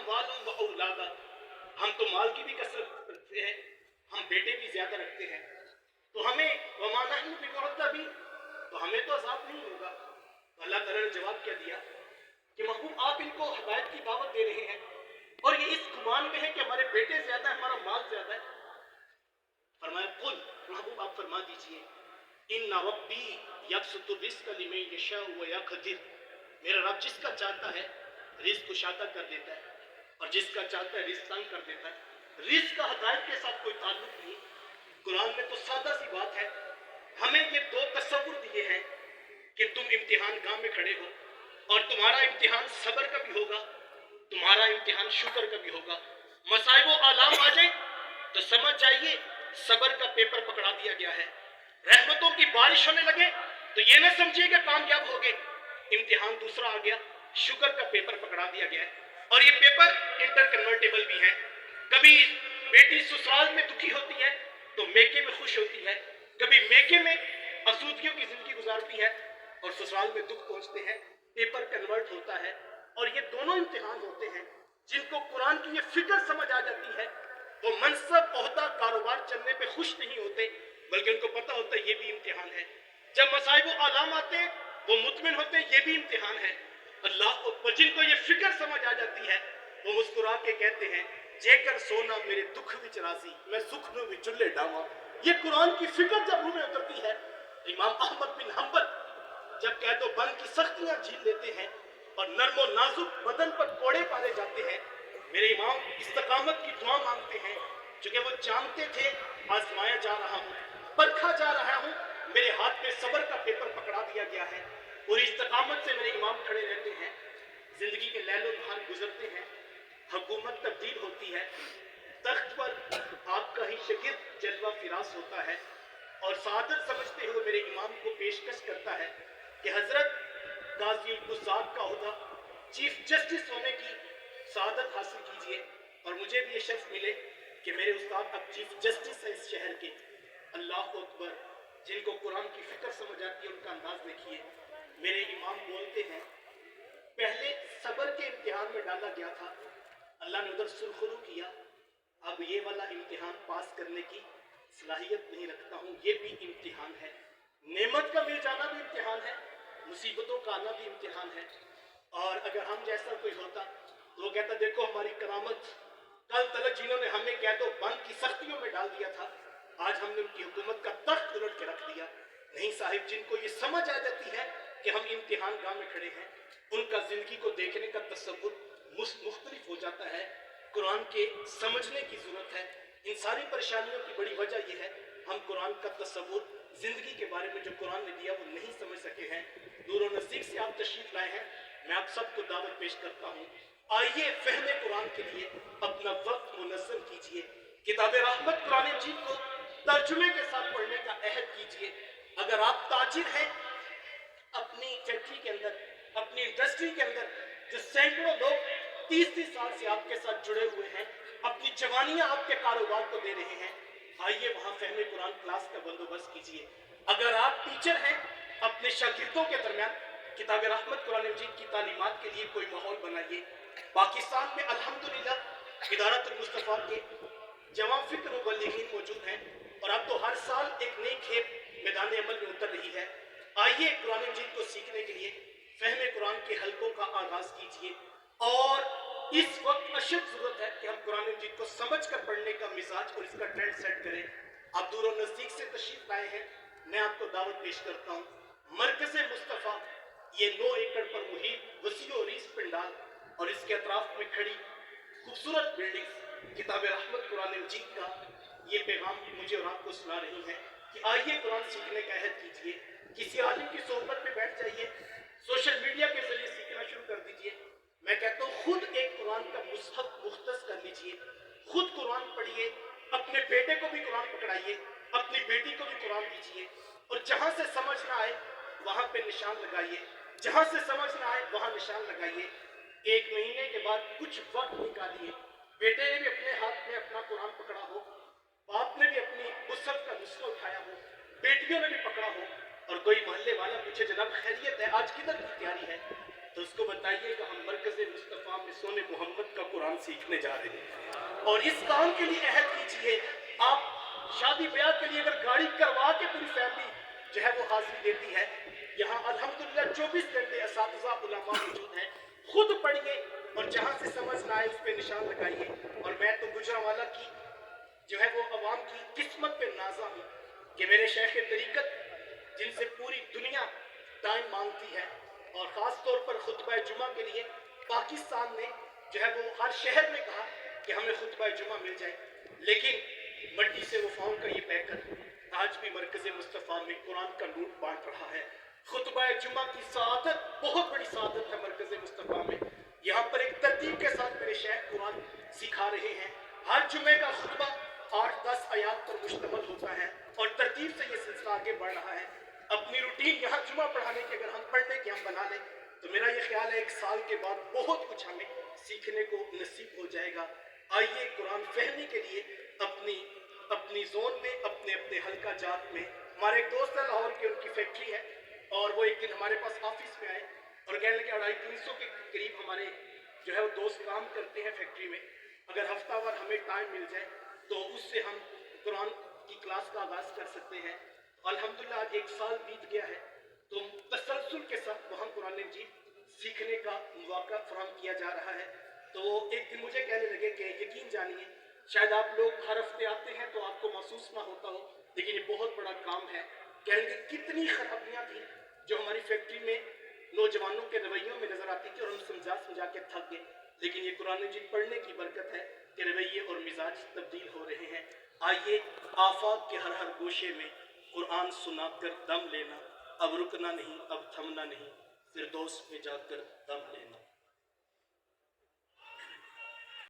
अम्वालुम व औलादा, हम तो माल की भी कसरत रखते हैं, हम बेटे भी ज्यादा रखते हैं, तो हमें वमा नहनु बिमुअद्दबीन, तो हमें तो अज़ाब नहीं होगा। तो अल्लाह ताला ने जवाब क्या दिया कि महबूब आप इनको हिदायत की दावत दे रहे हैं और ये इस गुमान में है कि हमारे बेटे ज्यादा है, हमारा माल ज्यादा है। फरमाया कुल, महबूब आप फरमा दीजिए, इन्ना रब्बी यबसुतु रिज़्क़ लिमन यशाउ व यक़दिर, मेरा रब जिसका चाहता है रिज़्क़ कुशादा कर देता है और जिसका चाहता है रिज़्क़ तंग कर देता है। रिज़्क़ का हिदायत के साथ कोई ताल्लुक नहीं। कुरान में तो सादा सी बात है, हमें ये दो तसव्वुर दिए हैं कि तुम इम्तिहान गाह में खड़े हो और तुम्हारा इम्तिहान सब्र का भी होगा, तुम्हारा इम्तिहान शुक्र का भी होगा। मसाइब व आलाम आ जाए तो समझ जाइए सब्र का पेपर पकड़ा दिया गया है। रहमतों की बारिश होने लगे तो ये ना समझिए कि कामयाब हो गए, इम्तिहान दूसरा आ गया, शुक्र का पेपर पकड़ा दिया गया है। और ये पेपर इंटर कन्वर्टेबल भी है। कभी बेटी ससुराल में दुखी होती है तो मेके में खुश होती है, कभी मेके में आसूदगियों की जिंदगी गुजारती है और ससुराल में दुख पहुंचते हैं, पेपर कन्वर्ट होता है। और ये दोनों इम्तिहान होते हैं। जिनको कुरान की ये फिक्र समझ आ जाती है वो मनसब, ओहदा, कारोबार चलने पे खुश नहीं होते, बल्कि उनको पता होता है ये भी इम्तिहान है। जब मसाइब आलाम आते हैं वो मुतमिन होते हैं, ये भी इम्तिहान है। अल्लाह को, जिनको ये फिक्र समझ आ जाती है वो मुस्कुरा के कहते हैं जेकर सोना मेरे दुख विच राजी, मैं सुख नु विच चुल्ले डावा। ये कुरान की फिक्र जब रूह में उतरती है, इमाम अहमद बिन हंबल जब कैदो बंद की सख्तियां झील लेते हैं और नर्मो नाजुक बदन पर कोड़े पाले जाते हैं, मेरे इमाम इस्तकामत की दुआ मांगते हैं, क्योंकि वो जानते थे आजमाया जा रहा हूँ, परखा जा रहा हूँ, मेरे हाथ में सब्र का पेपर पकड़ा दिया गया है। और इस्तकामत से मेरे इमाम खड़े रहते हैं। जिंदगी के लैलो नहार गुजरते हैं, हुकूमत तब्दील होती है, तख्त पर आपका ही शागिर्द जलवा फिरास होता है और सादत समझते हुए मेरे इमाम को पेशकश करता है कि हजरत गाजी उल-कुज़ात का ओहदा चीफ जस्टिस होने की सादत हासिल कीजिए और मुझे भी ये शर्फ मिले कि मेरे उस्ताद अब चीफ जस्टिस है इस शहर के। अल्लाह अकबर। जिनको कुरान की फिक्र समझ आती है उनका अंदाज देखिए। मेरे इमाम बोलते हैं पहले सब्र के इम्तिहान में डाला गया था, अल्लाह ने उधर सुरखरू किया, अब ये वाला इम्तिहान पास करने की सलाहियत नहीं रखता हूँ, ये भी इम्तिहान है। नेमत का मिल जाना भी इम्तिहान है, मुसीबतों का आना भी इम्तिहान है। और अगर हम जैसा कोई होता तो वो कहता देखो हमारी करामत, कल तलक जिन्होंने हमें कैदो बंद की सख्तियों में डाल दिया था, आज हमने उनकी हुकूमत का तख्त उलट के रख दिया। नहीं साहिब, जिनको ये समझ आ जाती है कि हम इम्तिहान गाह में खड़े हैं, उनका जिंदगी को देखने का तसव्वुर मुख्तलिफ हो जाता है। कुरान के समझने की जरूरत है। इन सारी परेशानियों की बड़ी वजह यह है हम कुरान का तसव्वुर जिंदगी के बारे में जो कुरान ने दिया वो नहीं समझ सके हैं। दूर नजदीक से आप तशरीफ लाए हैं, मैं आप सबको दावत पेश करता हूँ, आइए फहमे कुरान के लिए अपना वक्त मुनज़्ज़म कीजिए। किताब रहमत कुरान मजीद को तर्जुमे के साथ पढ़ने का अहद कीजिए। अगर आप ताजिर हैं अपनी फैक्ट्री के अंदर, अपनी इंडस्ट्री के अंदर, जो सैकड़ों लोग 30-30 साल से आपके साथ जुड़े हुए हैं, अपनी जवानियां आपके कारोबार को दे रहे हैं, आइए वहां फहमे कुरान क्लास का बंदोबस्त कीजिए। अगर आप टीचर हैं अपने शागिर्दों के दरमियान किताब रहमत कुरान मजीद की तालीमात के लिए कोई माहौल बनाइए। पाकिस्तान में अल्हम्दुलिल्लाह इदारतुल मुस्तफा के जवां फिक्र मुबल्लिगीन मौजूद हैं और अब तो हर साल एक नई खेप मैदान अमल में उतर रही है। आइए कुरान मजीद को सीखने के लिए फहमे कुरान के हलकों का आगाज कीजिए। और इस वक्त अशद जरूरत है कि हम कुरान मजीद को समझ कर पढ़ने का मिजाज और इसका ट्रेंड सेट करें। आप दूर और नजदीक से तशरीफ लाए हैं, मैं आपको दावत पेश करता हूँ। मरकज़ मुस्तफ़ा, ये 9 एकड़ पर मुहित वसी और रीस पंडाल और इसके अतराफ में खड़ी खूबसूरत बिल्डिंग्स किताब रहमत कुरान मजीद का ये पैगाम मुझे और आपको सुना रही है कि आइए कुरान सीखने का अहद कीजिए। किसी आलिम की सोहबत में बैठ जाइए, सोशल मीडिया के जरिए सीखना शुरू कर दीजिए। मैं कहता हूँ खुद एक कुरान का मुसहफ मुख्तस कर लीजिए, खुद कुरान पढ़िए, अपने बेटे को भी कुरान पकड़ाइए, अपनी बेटी को भी कुरान दीजिए और जहाँ से समझ ना आए वहाँ पे निशान लगाइए, जहाँ से समझ ना आए वहाँ निशान लगाइए। 1 महीने के बाद कुछ वक्त निकालिए, बेटे ने भी अपने हाथ में अपना कुरान पकड़ा हो, बाप ने भी अपनी मुसहफ का नुस्खा उठाया हो, बेटियों ने भी पकड़ा हो और कोई मोहल्ले वाला पूछे जनाब खैरियत है, आज किधर की तैयारी है, तो उसको बताइए कि हम मरकज़ मुस्तफ़ा में सोने मोहम्मद का कुरान कुरान सीखने जा रहे हैं। और इस काम के लिए अहद कीजिए। आप शादी ब्याह के लिए अगर गाड़ी करवा के पूरी फैमिली जो है वो हाजिरी देती है, यहाँ अल्हम्दुलिल्लाह 24 घंटे असातिज़ा उलमा मौजूद हैं। खुद पढ़िए और जहाँ से समझ ना आए उस पर निशान लगाइए। और मैं तो गुजरांवाला की जो है वो अवाम की किस्मत पे नाज़ा हूँ कि मेरे शेख तरीक़त जिनसे पूरी दुनिया टाइम मांगती है, और ख़ास तौर पर खुतबा जुमा के लिए पाकिस्तान ने जो है वो हर शहर में कहा कि हमें खुतबा जुमा मिल जाए, लेकिन मट्टी से वो फाउंड का ये पैकर आज भी मरकज़ मुस्तफ़ा में कुरान का नूर बांट रहा है। खुतबा जुमा की सआदत बहुत बड़ी सआदत है मरकज़ मुस्तफ़ा में। यहाँ पर एक तरतीब के साथ मेरे शेख कुरान सिखा रहे हैं। हर जुमे का खुतबा 8-10 आयात पर मुश्तमल होता है और तरतीब से ये सिलसिला आगे बढ़ रहा है। अपनी रूटीन यहाँ जुमा पढ़ाने की अगर हम पढ़ने की हम बना लें तो मेरा ये ख्याल है 1 साल के बाद बहुत कुछ हमें सीखने को नसीब हो जाएगा। आइए कुरान फहमी के लिए अपनी जोन में अपने हल्का जात में, हमारे एक दोस्त है लाहौर के, उनकी फैक्ट्री है, और वो एक दिन हमारे पास ऑफिस में आए और कहने लगे 250-300 के करीब हमारे जो है वो दोस्त काम करते हैं फैक्ट्री में, अगर हफ्तावार हमें टाइम मिल जाए तो उससे हम कुरान की क्लास का आगाज़ कर सकते हैं। अल्हम्दुलिल्लाह आज 1 साल बीत गया है तो तसलसल के साथ वहाँ कुरान मजीद सीखने का मौका फराहम किया जा रहा है। तो वो एक दिन मुझे कहने लगे कि यकीन जानिए शायद आप लोग हर हफ्ते आते हैं तो आपको महसूस ना होता हो, लेकिन ये बहुत बड़ा काम है। कहने लगे कितनी खराबियाँ थी जो हमारी फैक्ट्री में नौजवानों के रवैयों में नज़र आती थी और हम समझा के थक गए, लेकिन ये कुरान मजीद पढ़ने की बरकत है कि रवैये और मिजाज तब्दील हो रहे हैं। आइए आफाक के हर गोशे में कुरान सुनाकर दम लेना, अब रुकना नहीं, अब थमना नहीं, फिरदौस में जाकर दम लेना।